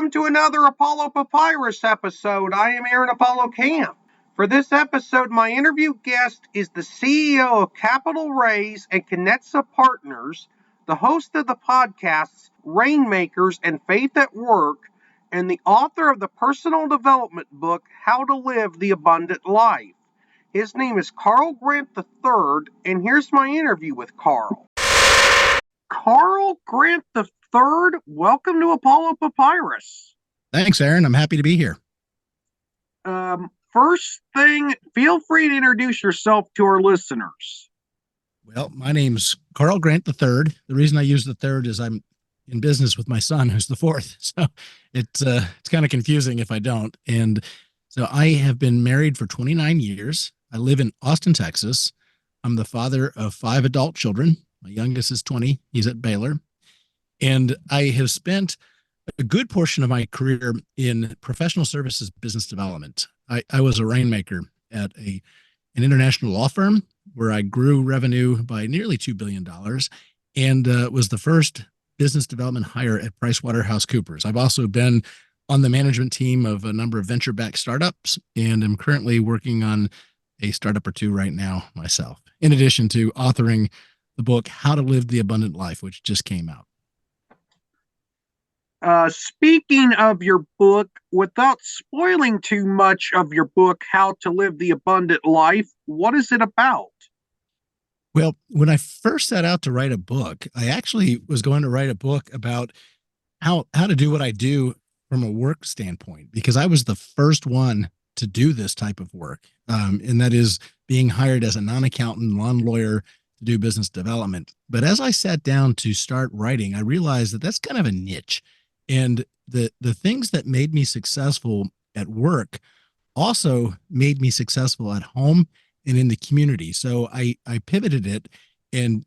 welcome to another Apollo Papyrus episode. I am Aaron Apollo Camp. For this episode, my interview guest is the CEO of Capital Raise and Connexa Partners, the host of the podcasts Rainmakers and Faith Work, and the author of the personal development book, How to Live the Abundant Life. His name is Carl Grant III, and here's my interview with Carl. Carl Grant III, welcome to Apollo Papyrus. Thanks, Aaron. I'm happy to be here. First thing, feel free to introduce yourself to our listeners. Well, my name's Carl Grant III. The reason I use the third is I'm in business with my son, who's the fourth. So it's kind of confusing if I don't. And so I have been married for 29 years. I live in Austin, Texas. I'm the father of 5 adult children. My youngest is 20. He's at Baylor. And I have spent a good portion of my career in professional services business development. I was a rainmaker at an international law firm where I grew revenue by nearly $2 billion and was the first business development hire at PricewaterhouseCoopers. I've also been on the management team of a number of venture-backed startups, and I'm currently working on a startup or two right now myself, in addition to authoring the book, How to Live the Abundant Life, which just came out. Speaking of your book, without spoiling too much of your book, How to Live the Abundant Life, what is it about? Well, when I first set out to write a book, I actually was going to write a book about how to do what I do from a work standpoint, because I was the first one to do this type of work. And that is being hired as a non-accountant, non-lawyer to do business development. But as I sat down to start writing, I realized that that's kind of a niche. And the things that made me successful at work also made me successful at home and in the community. So I pivoted it and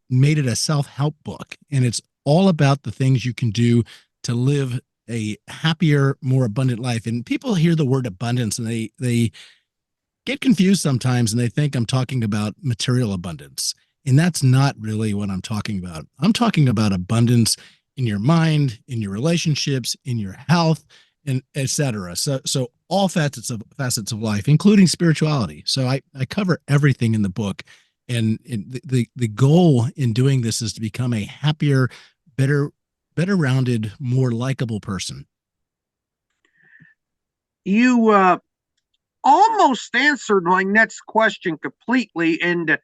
made it a self-help book. And it's all about the things you can do to live a happier, more abundant life. And people hear the word abundance and they get confused sometimes, and they think I'm talking about material abundance. And that's not really what I'm talking about. I'm talking about abundance in your mind, in your relationships, in your health, and et cetera. So all facets of life, including spirituality. So I cover everything in the book. And the goal in doing this is to become a happier, better rounded, more likable person. You almost answered my next question completely. And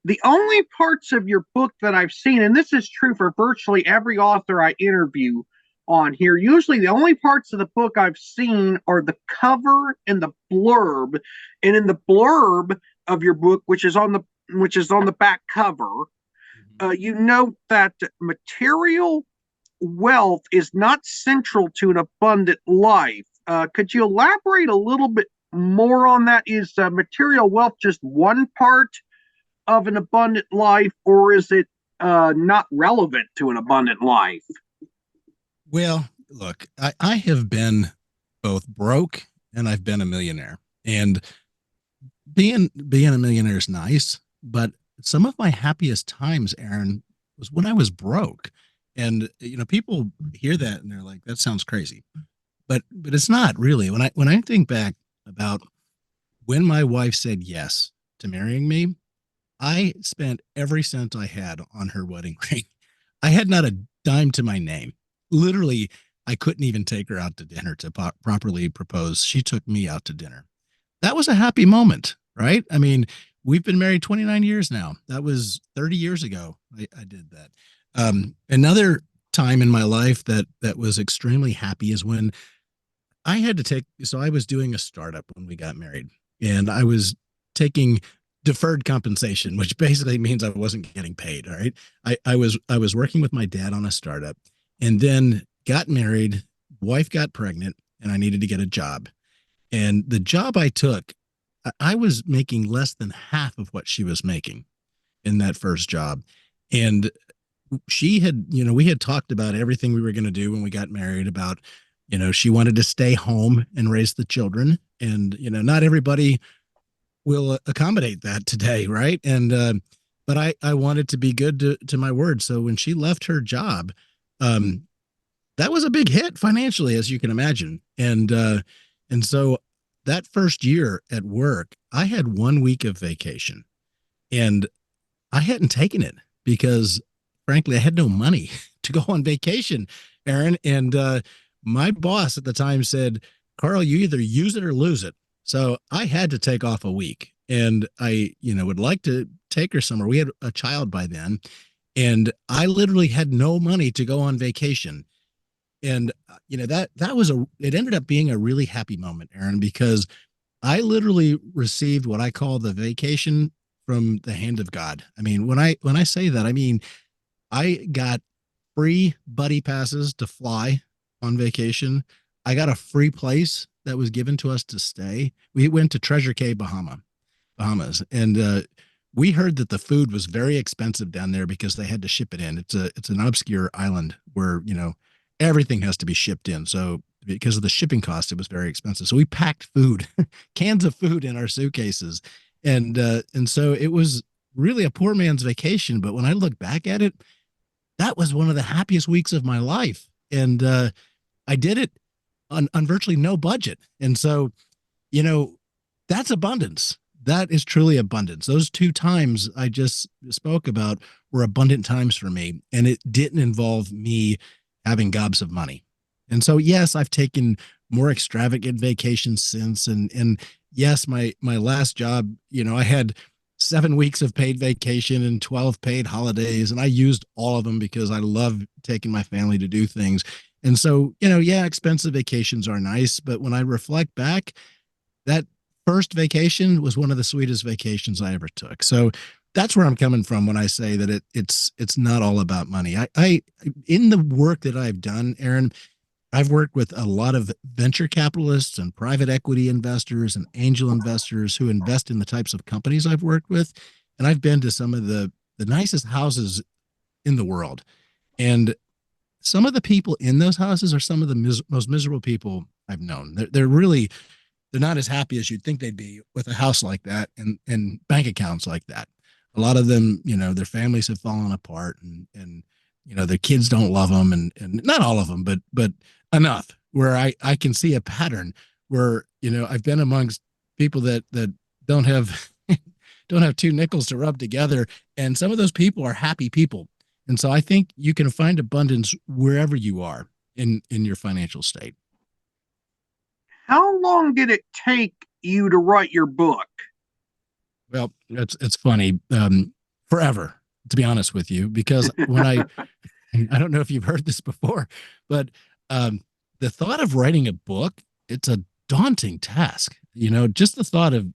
the only parts of your book that I've seen, and this is true for virtually every author I interview on here, usually the only parts of the book I've seen are the cover and the blurb. And in the blurb of your book, which is on the back cover, you note that material wealth is not central to an abundant life. Could you elaborate a little bit more on that? Is material wealth just one part of an abundant life, or is it not relevant to an abundant life? Well, look, I have been both broke and I've been a millionaire. And being a millionaire is nice, but some of my happiest times, Aaron, was when I was broke. And people hear that and they're like, that sounds crazy. But it's not really. When I think back about when my wife said yes to marrying me, I spent every cent I had on her wedding ring. I had not a dime to my name. Literally, I couldn't even take her out to dinner to properly propose. She took me out to dinner. That was a happy moment, right? I mean, we've been married 29 years now. That was 30 years ago. I did that. Another time in my life that was extremely happy is when I had to I was doing a startup when we got married, and I was taking deferred compensation, which basically means I wasn't getting paid. All right. I was working with my dad on a startup, and then got married, wife got pregnant, and I needed to get a job. And the job I took, I was making less than half of what she was making in that first job. And she had, we had talked about everything we were going to do when we got married, about, she wanted to stay home and raise the children. And, not everybody will accommodate that today. Right. And, but I wanted to be good to my word. So when she left her job, that was a big hit financially, as you can imagine. And so that first year at work, I had 1 week of vacation, and I hadn't taken it because, frankly, I had no money to go on vacation, Aaron. And my boss at the time said, "Carl, you either use it or lose it." So I had to take off a week, and I, would like to take her somewhere. We had a child by then, and I literally had no money to go on vacation. And that was it ended up being a really happy moment, Aaron, because I literally received what I call the vacation from the hand of God. I mean, when I say that, I mean I got free buddy passes to fly on vacation. I got a free place that was given to us to stay. We went to Treasure Cay, Bahamas, and we heard that the food was very expensive down there because they had to ship it in. It's an obscure island where everything has to be shipped in. So because of the shipping cost, it was very expensive. So we packed food, cans of food in our suitcases, and so it was really a poor man's vacation. But when I look back at it, that was one of the happiest weeks of my life, and I did it on virtually no budget. And so, you know, that's abundance. That is truly abundance. Those two times I just spoke about were abundant times for me, and it didn't involve me having gobs of money. And so, yes, I've taken more extravagant vacations since, and yes, my last job, I had 7 weeks of paid vacation and 12 paid holidays, and I used all of them because I love taking my family to do things. And so, yeah, expensive vacations are nice, but when I reflect back, that first vacation was one of the sweetest vacations I ever took. So that's where I'm coming from when I say that it's not all about money. I in the work that I've done, Aaron, I've worked with a lot of venture capitalists and private equity investors and angel investors who invest in the types of companies I've worked with. And I've been to some of the nicest houses in the world. And some of the people in those houses are some of the most miserable people I've known. They're not as happy as you'd think they'd be with a house like that and bank accounts like that. A lot of them, their families have fallen apart, and their kids don't love them, and not all of them, but enough where I can see a pattern where, I've been amongst people that don't have don't have two nickels to rub together, and some of those people are happy people. And so I think you can find abundance wherever you are in your financial state. How long did it take you to write your book? Well, it's funny. Forever, to be honest with you, because I don't know if you've heard this before, but the thought of writing a book, it's a daunting task. Just the thought of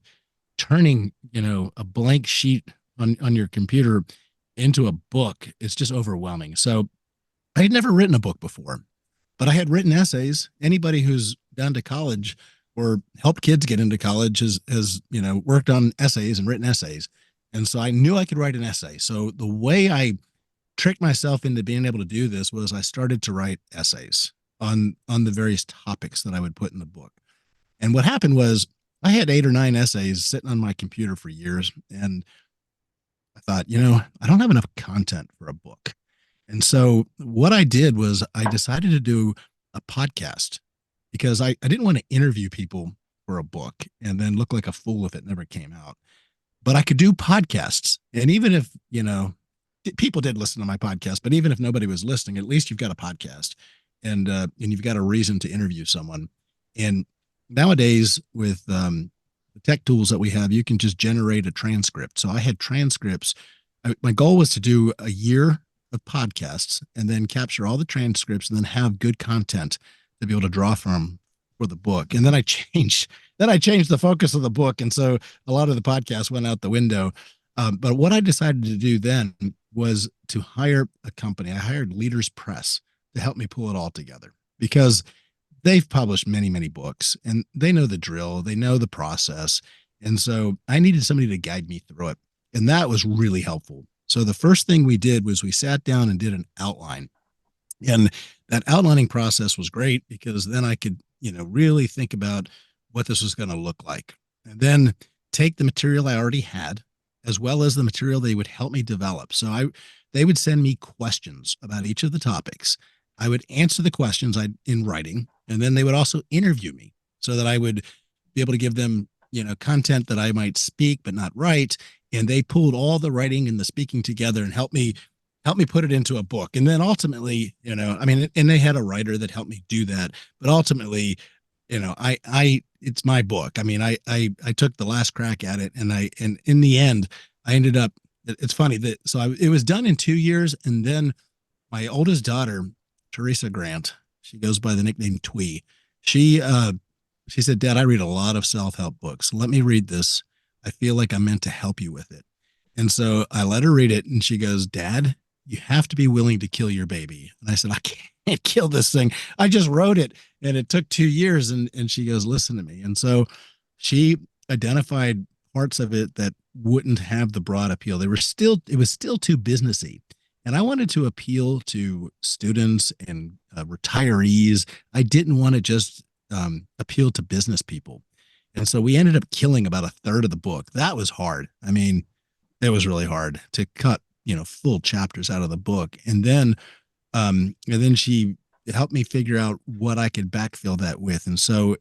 turning, a blank sheet on your computer into a book, it's just overwhelming. So I had never written a book before, but I had written essays. Anybody who's gone to college or helped kids get into college has worked on essays and written essays. And so I knew I could write an essay. So the way I tricked myself into being able to do this was I started to write essays on the various topics that I would put in the book. And what happened was I had 8 or 9 essays sitting on my computer for years, and I thought, I don't have enough content for a book. And so what I did was I decided to do a podcast because I didn't want to interview people for a book and then look like a fool if it never came out. But I could do podcasts. And even if, people did listen to my podcast, but even if nobody was listening, at least you've got a podcast and you've got a reason to interview someone. And nowadays with the tech tools that we have, you can just generate a transcript. So I had transcripts. My goal was to do a year of podcasts and then capture all the transcripts and then have good content to be able to draw from for the book. And then I changed the focus of the book. And so a lot of the podcasts went out the window. But what I decided to do then was to hire a company. I hired Leaders Press to help me pull it all together because they've published many, many books and they know the drill, they know the process. And so I needed somebody to guide me through it. And that was really helpful. So the first thing we did was we sat down and did an outline. And that outlining process was great because then I could, really think about what this was going to look like. And then take the material I already had, as well as the material they would help me develop. So they would send me questions about each of the topics. I would answer the questions in writing, and then they would also interview me so that I would be able to give them, content that I might speak but not write. And they pulled all the writing and the speaking together and helped me put it into a book. And then ultimately, I mean, and they had a writer that helped me do that. But ultimately, it's my book. I mean, I took the last crack at it, and in the end, I ended up. It's funny that it was done in 2 years, and then my oldest daughter, Teresa Grant, she goes by the nickname Twee. She she said, "Dad, I read a lot of self-help books. Let me read this. I feel like I'm meant to help you with it." And so I let her read it, and she goes, "Dad, you have to be willing to kill your baby." And I said, "I can't kill this thing. I just wrote it, and it took 2 years." And she goes, "Listen to me." And so she identified parts of it that wouldn't have the broad appeal. It was still too businessy. And I wanted to appeal to students and retirees. I didn't want to just appeal to business people. And so we ended up killing about a third of the book. That was hard. I mean, it was really hard to cut, full chapters out of the book. And then she helped me figure out what I could backfill that with. And so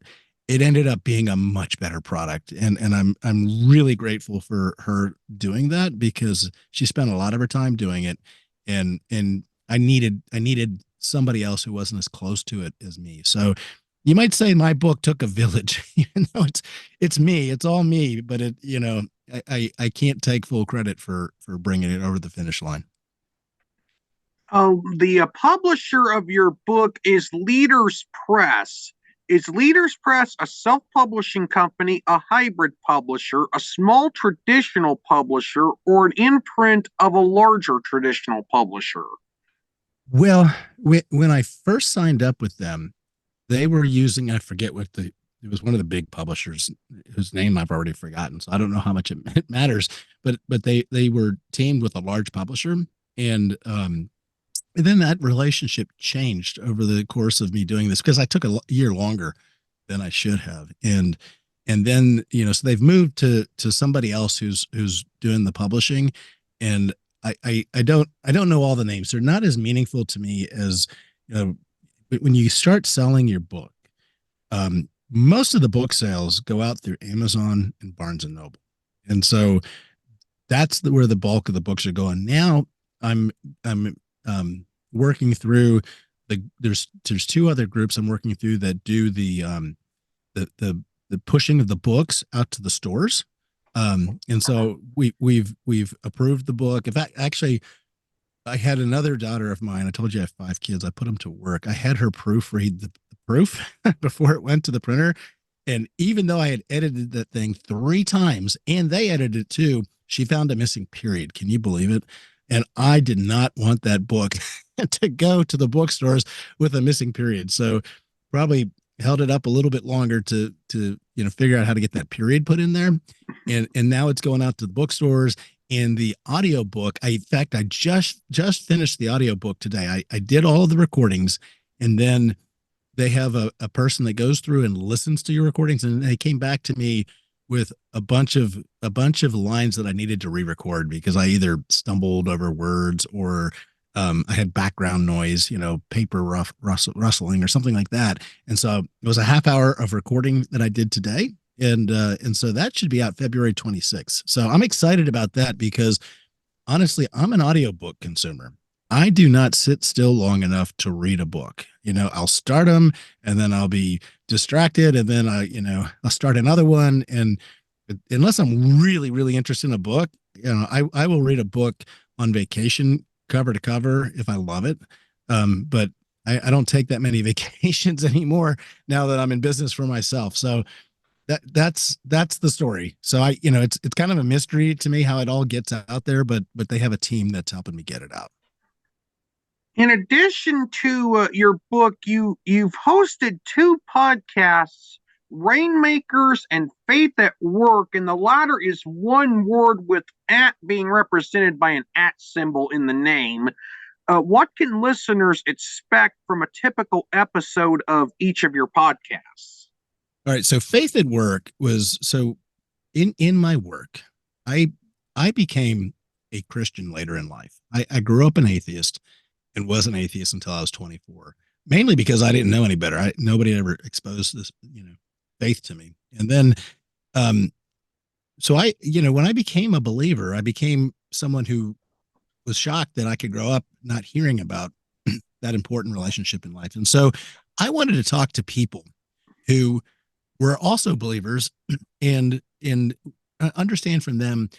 it ended up being a much better product. And I'm really grateful for her doing that, because she spent a lot of her time doing it. And I needed somebody else who wasn't as close to it as me. So you might say my book took a village, even though it's me, it's all me, but I can't take full credit for bringing it over the finish line. The publisher of your book is Leaders Press. Is Leaders Press a self publishing company, a hybrid publisher, a small traditional publisher, or an imprint of a larger traditional publisher? Well, when I first signed up with them, they were using, I forget it was one of the big publishers whose name I've already forgotten. So I don't know how much it matters, but they were teamed with a large publisher. And then that relationship changed over the course of me doing this, because I took a year longer than I should have. And then, so they've moved to somebody else who's doing the publishing. And I don't know all the names. They're not as meaningful to me as, when you start selling your book. Most of the book sales go out through Amazon and Barnes and Noble. And so that's where the bulk of the books are going. Now I'm working through there's two other groups I'm working through that do the pushing of the books out to the stores. And so we've approved the book. In fact, actually, I had another daughter of mine. I told you I have 5 kids. I put them to work. I had her proofread the proof before it went to the printer. And even though I had edited that thing 3 times, and they edited it too, she found a missing period. Can you believe it? And I did not want that book to go to the bookstores with a missing period. So probably held it up a little bit longer to figure out how to get that period put in there. And now it's going out to the bookstores. And the audiobook, in fact, I just finished the audiobook today. I did all of the recordings, and then they have a person that goes through and listens to your recordings, and they came back to me with a bunch of lines that I needed to re-record, because I either stumbled over words, or I had background noise, paper rustling or something like that. And so it was a half hour of recording that I did today. And so that should be out February 26th. So I'm excited about that, because honestly, I'm an audiobook consumer. I do not sit still long enough to read a book. I'll start them, and then I'll be distracted, and then I'll start another one. And unless I'm really, really interested in a book, I will read a book on vacation, cover to cover, if I love it. But I don't take that many vacations anymore now that I'm in business for myself. So that's the story. So it's kind of a mystery to me how it all gets out there, but they have a team that's helping me get it out. In addition to your book, you've hosted 2 podcasts, Rainmakers and Faith at Work, and the latter is one word with at being represented by an at symbol in the name. What can listeners expect from a typical episode of each of your podcasts? All right. So Faith at Work was in my work, I became a Christian later in life. I grew up an atheist, and was an atheist until I was 24, mainly because I didn't know any better. Nobody ever exposed this, faith to me. And then, um, so when I became a believer, I became someone who was shocked that I could grow up not hearing about that important relationship in life. And so I wanted to talk to people who were also believers and understand from them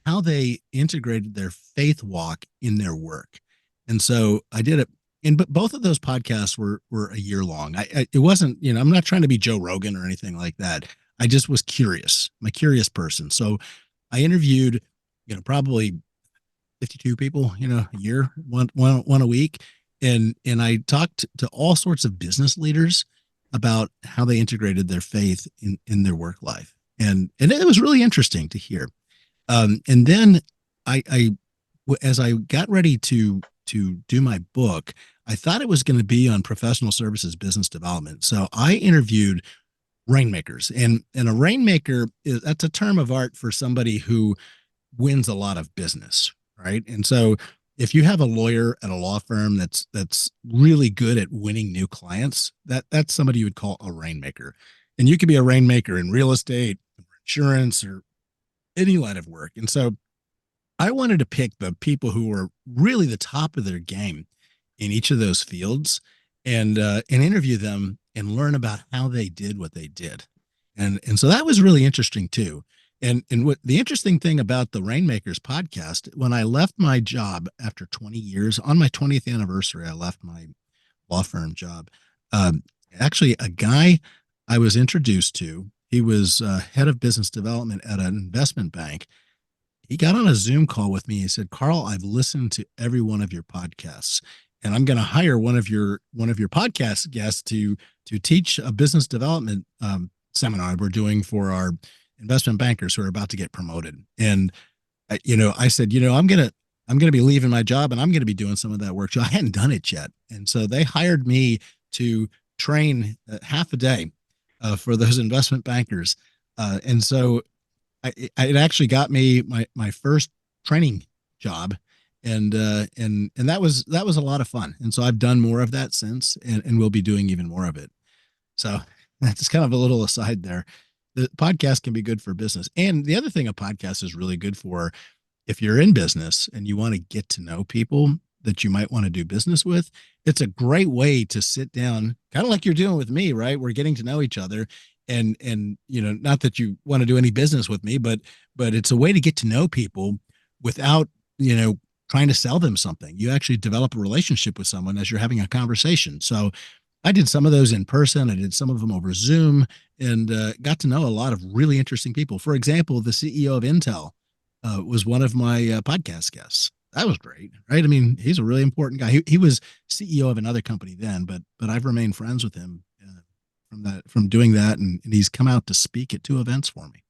how they integrated their faith walk in their work. And so I did it. And but both of those podcasts were a year long. It wasn't, I'm not trying to be Joe Rogan or anything like that. I just was curious. I'm a curious person. So I interviewed, probably 52 people, a year, one a week. And I talked to all sorts of business leaders about how they integrated their faith in their work life. And it was really interesting to hear. And then I, as I got ready to do my book, I thought it was going to be on professional services business development. So I interviewed rainmakers, and a rainmaker that's a term of art for somebody who wins a lot of business, right? And so if you have a lawyer at a law firm that's really good at winning new clients, that's somebody you would call a rainmaker. And you could be a rainmaker in real estate, or insurance, or any line of work. And so I wanted to pick the people who were really the top of their game in each of those fields, and interview them and learn about how they did what they did. And so that was really interesting too. And what the interesting thing about the Rainmakers podcast, when I left my job after 20 years, on my 20th anniversary, I left my law firm job. Um, Actually, a guy I was introduced to, he was head of business development at an investment bank. He got on a Zoom call with me. He said, "Carl, I've listened to every one of your podcasts, and I'm going to hire one of your podcast guests to teach a business development seminar we're doing for our investment bankers who are about to get promoted." And I said, I'm gonna be leaving my job, and I'm gonna be doing some of that work. So I hadn't done it yet, and so they hired me to train half a day for those investment bankers. And so it actually got me my first training job, and that was a lot of fun. And so I've done more of that since, and we'll be doing even more of it. So that's kind of a little aside there. The podcast can be good for business, and the other thing a podcast is really good for, if you're in business and you want to get to know people that you might want to do business with, it's a great way to sit down, kind of like you're doing with me, right? We're getting to know each other. And not that you want to do any business with me, but it's a way to get to know people without, trying to sell them something. You actually develop a relationship with someone as you're having a conversation. So I did some of those in person. I did some of them over Zoom, and got to know a lot of really interesting people. For example, the CEO of Intel was one of my podcast guests. That was great, right? I mean, he's a really important guy. He was CEO of another company then, but I've remained friends with him from doing that, and he's come out to speak at 2 events for me.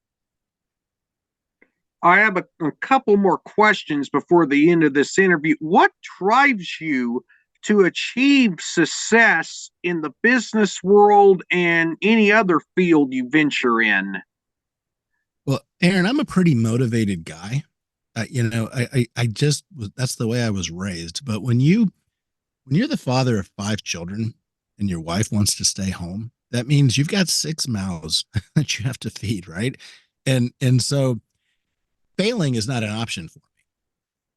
I have a couple more questions before the end of this interview. What drives you to achieve success in the business world and any other field you venture in? Well, Aaron, I'm a pretty motivated guy. I just that's the way I was raised. But when you're the father of 5 children and your wife wants to stay home, that means you've got 6 mouths that you have to feed, right? And so failing is not an option for me.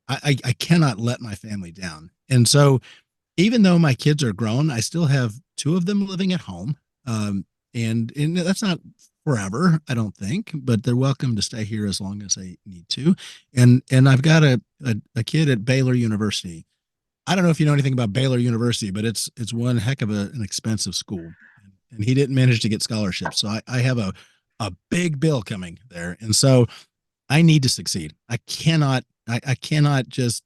I cannot let my family down. And so even though my kids are grown, I still have 2 of them living at home. And that's not forever, I don't think, but they're welcome to stay here as long as they need to. And I've got a kid at Baylor University. I don't know if you know anything about Baylor University, but it's one heck of an expensive school, and he didn't manage to get scholarships. So I have a big bill coming there, and so I need to succeed. I cannot just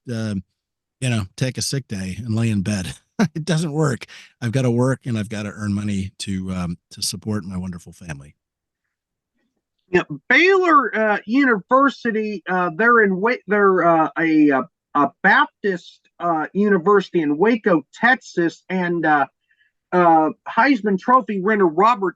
take a sick day and lay in bed. It doesn't work. I've got to work, and I've got to earn money to support my wonderful family. Yeah, Baylor University. They're a Baptist university in Waco, Texas, and Heisman Trophy winner Robert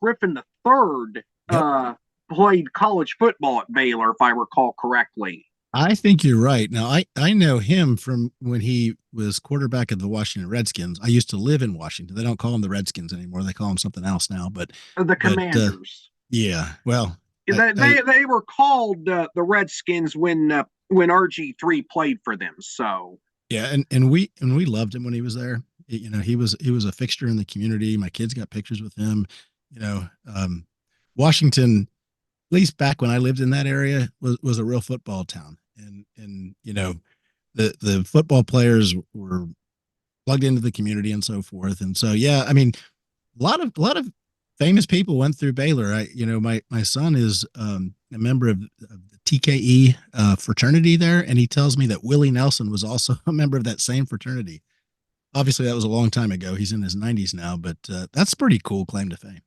Griffin III Yep. played college football at Baylor, if I recall correctly. I think you're right. Now, I know him from when he was quarterback of the Washington Redskins. I used to live in Washington. They don't call them the Redskins anymore. They call them something else now. The But Commanders. yeah. Well, They were called the Redskins when RG3 played for them. So yeah, and we loved him when he was there. You know, he was a fixture in the community. My kids got pictures with him. You know, Washington, at least back when I lived in that area, was a real football town, and you know, the football players were plugged into the community and so forth. And so, yeah, I mean, a lot of famous people went through Baylor. My son is a member of the TKE fraternity there, and he tells me that Willie Nelson was also a member of that same fraternity. Obviously, that was a long time ago. He's in his 90s now, but that's pretty cool claim to fame.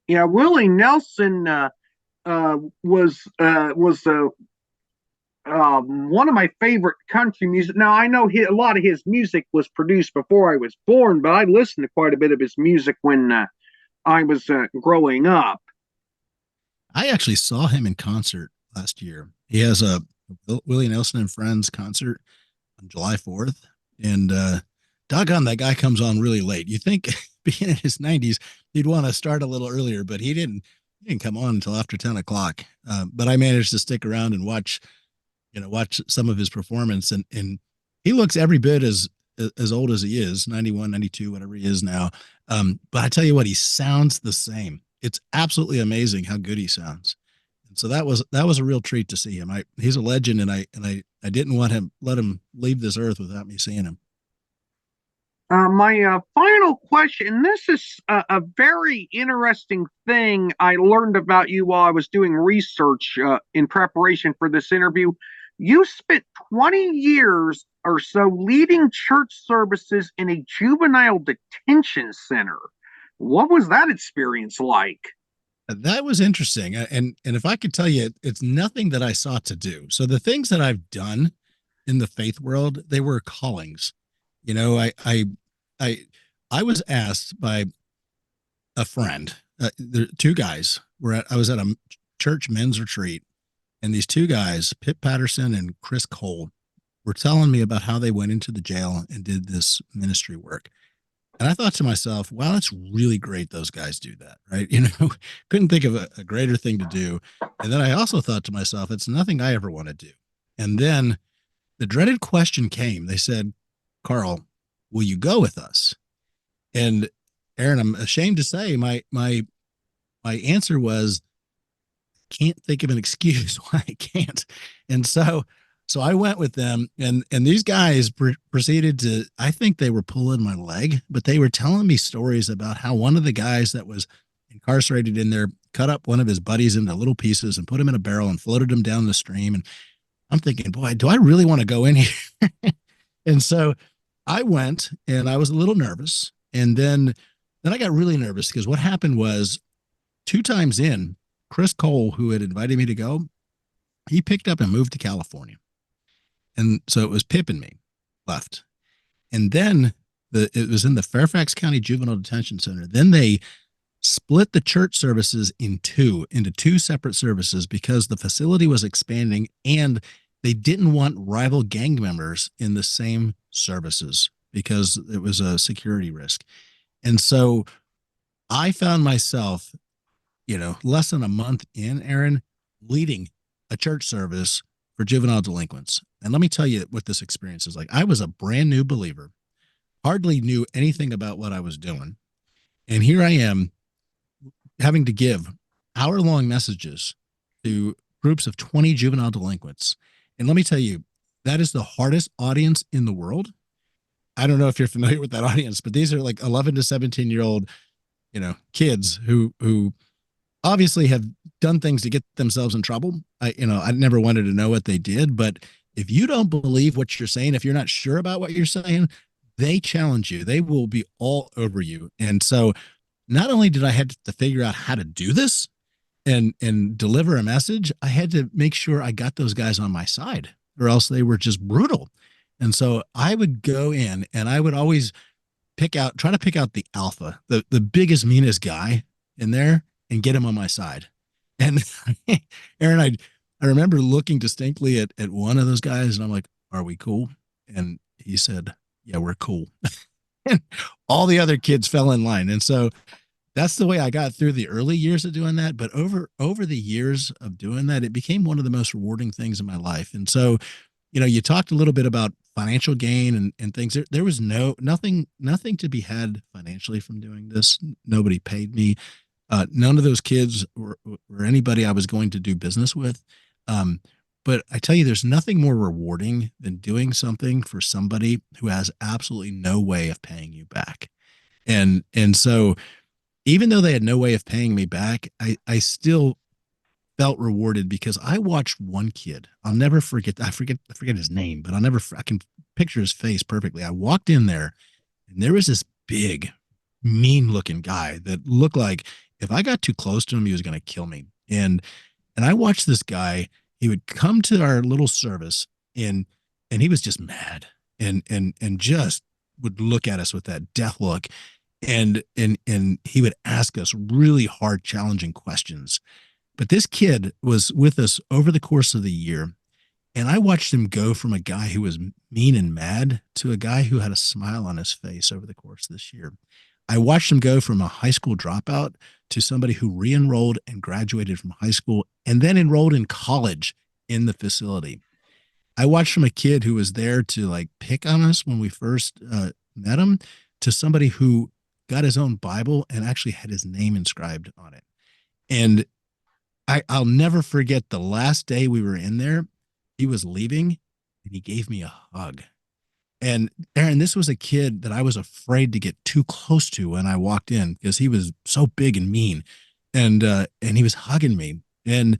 yeah, Willie Nelson was one of my favorite country music. Now I know a lot of his music was produced before I was born, but I listened to quite a bit of his music when I was growing up. I actually saw him in concert last year. He has a Willie Nelson and Friends concert on July 4th. And doggone, that guy comes on really late. You think being in his 90s, he'd want to start a little earlier, but he didn't come on until after 10 o'clock. But I managed to stick around and watch some of his performance. And he looks every bit as old as he is, 91, 92, whatever he is now. But I tell you what, he sounds the same. It's absolutely amazing how good he sounds. And so that was a real treat to see him. He's a legend, and I didn't want him let him leave this earth without me seeing him. My final question, this is a very interesting thing I learned about you while I was doing research in preparation for this interview. You spent 20 years or so leading church services in a juvenile detention center. What was that experience like? That was interesting, and if I could tell you, it's nothing that I sought to do. So the things that I've done in the faith world, they were callings. You know, I I was asked by a friend. Two guys were I was at a church men's retreat, and these two guys, Pip Patterson and Chris Cole, were telling me about how they went into the jail and did this ministry work. And I thought to myself, wow, that's really great. Those guys do that, right? Couldn't think of a greater thing to do. And then I also thought to myself, it's nothing I ever want to do. And then the dreaded question came. They said, Carl, will you go with us? And Aaron, I'm ashamed to say my answer was, can't think of an excuse why I can't. And so I went with them, and these guys proceeded to, I think they were pulling my leg, but they were telling me stories about how one of the guys that was incarcerated in there cut up one of his buddies into little pieces and put him in a barrel and floated him down the stream. And I'm thinking, boy, do I really want to go in here? And so I went, and I was a little nervous. And then I got really nervous because what happened was, two times in, Chris Cole, who had invited me to go, he picked up and moved to California. And so it was Pip and me left. And then it was in the Fairfax County Juvenile Detention Center. Then they split the church services into two separate services because the facility was expanding, and they didn't want rival gang members in the same services because it was a security risk. And so I found myself, less than a month in, Aaron, leading a church service for juvenile delinquents. And let me tell you what this experience is like. I was a brand new believer, hardly knew anything about what I was doing. And here I am having to give hour-long messages to groups of 20 juvenile delinquents. And let me tell you, that is the hardest audience in the world. I don't know if you're familiar with that audience, but these are like 11 to 17-year-old, kids who obviously have done things to get themselves in trouble. I never wanted to know what they did, but if you don't believe what you're saying, if you're not sure about what you're saying, they challenge you. They will be all over you. And so not only did I have to figure out how to do this and deliver a message, I had to make sure I got those guys on my side, or else they were just brutal. And so I would go in, and I would always try to pick out the alpha, the biggest, meanest guy in there, and get him on my side. And Aaron, I remember looking distinctly at one of those guys and I'm like, are we cool? And he said, yeah, we're cool. And all the other kids fell in line. And so that's the way I got through the early years of doing that. But over the years of doing that, it became one of the most rewarding things in my life. And so, you talked a little bit about financial gain and things. There was nothing to be had financially from doing this. Nobody paid me. None of those kids or anybody I was going to do business with. Um, but I tell you, there's nothing more rewarding than doing something for somebody who has absolutely no way of paying you back. And so even though they had no way of paying me back, I still felt rewarded because I watched one kid. I'll never forget. I forget his name, but I can picture his face perfectly. I walked in there and there was this big, mean looking guy that looked like if I got too close to him, he was going to kill me. And I watched this guy. He would come to our little service and he was just mad and just would look at us with that death look. And he would ask us really hard, challenging questions. But this kid was with us over the course of the year. And I watched him go from a guy who was mean and mad to a guy who had a smile on his face over the course of this year. I watched him go from a high school dropout to somebody who re-enrolled and graduated from high school and then enrolled in college in the facility. I watched from a kid who was there to like pick on us when we first met him to somebody who got his own Bible and actually had his name inscribed on it. And I'll never forget the last day we were in there. He was leaving and he gave me a hug. And Aaron, this was a kid that I was afraid to get too close to when I walked in because he was so big and mean. And he was hugging me. And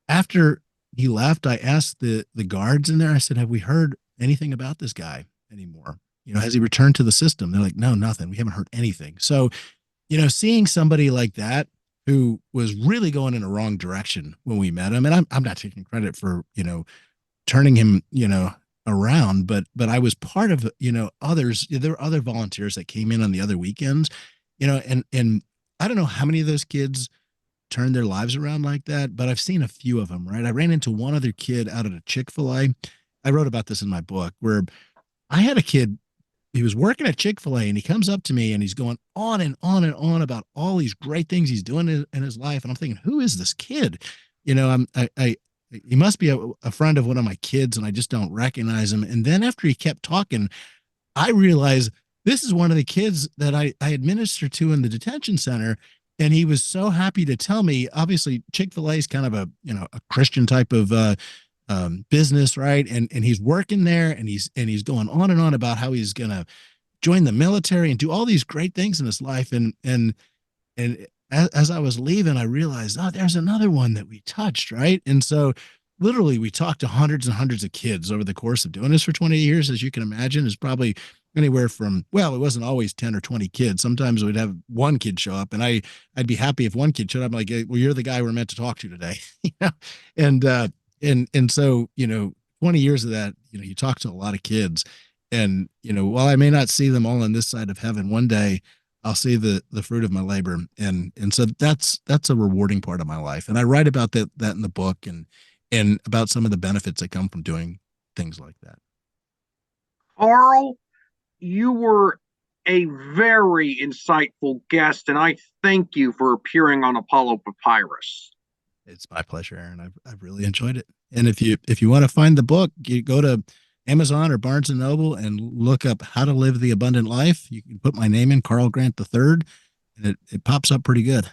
after he left, I asked the guards in there, I said, have we heard anything about this guy anymore? Has he returned to the system? They're like, no, nothing. We haven't heard anything. So, seeing somebody like that who was really going in a wrong direction when we met him, and I'm not taking credit for, turning him, around, but I was part of, others. There were other volunteers that came in on the other weekends, and I don't know how many of those kids turned their lives around like that, but I've seen a few of them, right? I ran into one other kid out at a Chick-fil-A. I wrote about this in my book where I had a kid, he was working at Chick-fil-A and he comes up to me and he's going on and on and on about all these great things he's doing in his life. And I'm thinking, who is this kid? He must be a friend of one of my kids and I just don't recognize him. And then after he kept talking, I realized this is one of the kids that I administer to in the detention center. And he was so happy to tell me, obviously Chick-fil-A is kind of a Christian type of, business, right? And he's working there and he's going on and on about how he's going to join the military and do all these great things in his life. And as I was leaving, I realized, oh, there's another one that we touched, right? And so literally we talked to hundreds and hundreds of kids over the course of doing this for 20 years. As you can imagine, is probably anywhere from, well, it wasn't always 10 or 20 kids. Sometimes we'd have one kid show up and I'd be happy if one kid showed up. I'm like, hey, well, you're the guy we're meant to talk to today. And so, 20 years of that, you talk to a lot of kids and, while I may not see them all on this side of heaven, one day I'll see the fruit of my labor. And so that's a rewarding part of my life. And I write about that in the book and about some of the benefits that come from doing things like that. Carl, you were a very insightful guest, and I thank you for appearing on Apollo Papyrus. It's my pleasure, Aaron. I've really enjoyed it. And if you want to find the book, you go to Amazon or Barnes and Noble and look up How to Live the Abundant Life. You can put my name in, Carl Grant III, and it pops up pretty good.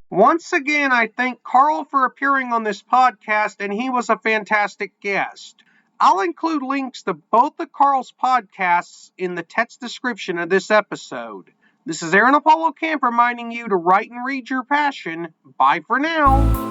Once again, I thank Carl for appearing on this podcast, and he was a fantastic guest. I'll include links to both of Carl's podcasts in the text description of this episode. This is Aaron Apollo Camp reminding you to write and read your passion. Bye for now.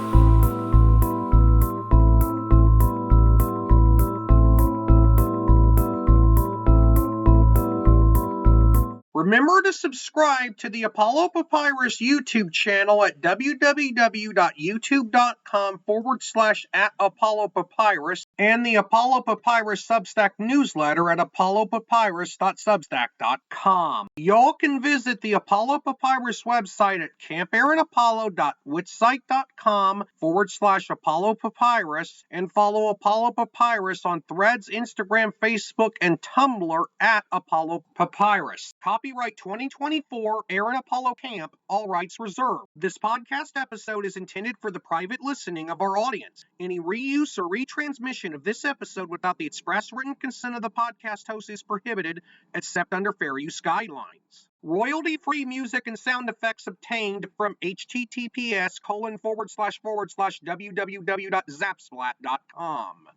Remember to subscribe to the Apollo Papyrus YouTube channel at www.youtube.com/@ApolloPapyrus and the Apollo Papyrus Substack newsletter at apollopapyrus.substack.com. Y'all can visit the Apollo Papyrus website at campaaronapollo.wixsite.com/Apollo Papyrus and follow Apollo Papyrus on Threads, Instagram, Facebook, and Tumblr at Apollo Papyrus. Copyright 2024, Aaron Apollo Camp, all rights reserved. This podcast episode is intended for the private listening of our audience. Any reuse or retransmission of this episode without the express written consent of the podcast host is prohibited, except under fair use guidelines. Royalty-free music and sound effects obtained from https://www.zapsplat.com.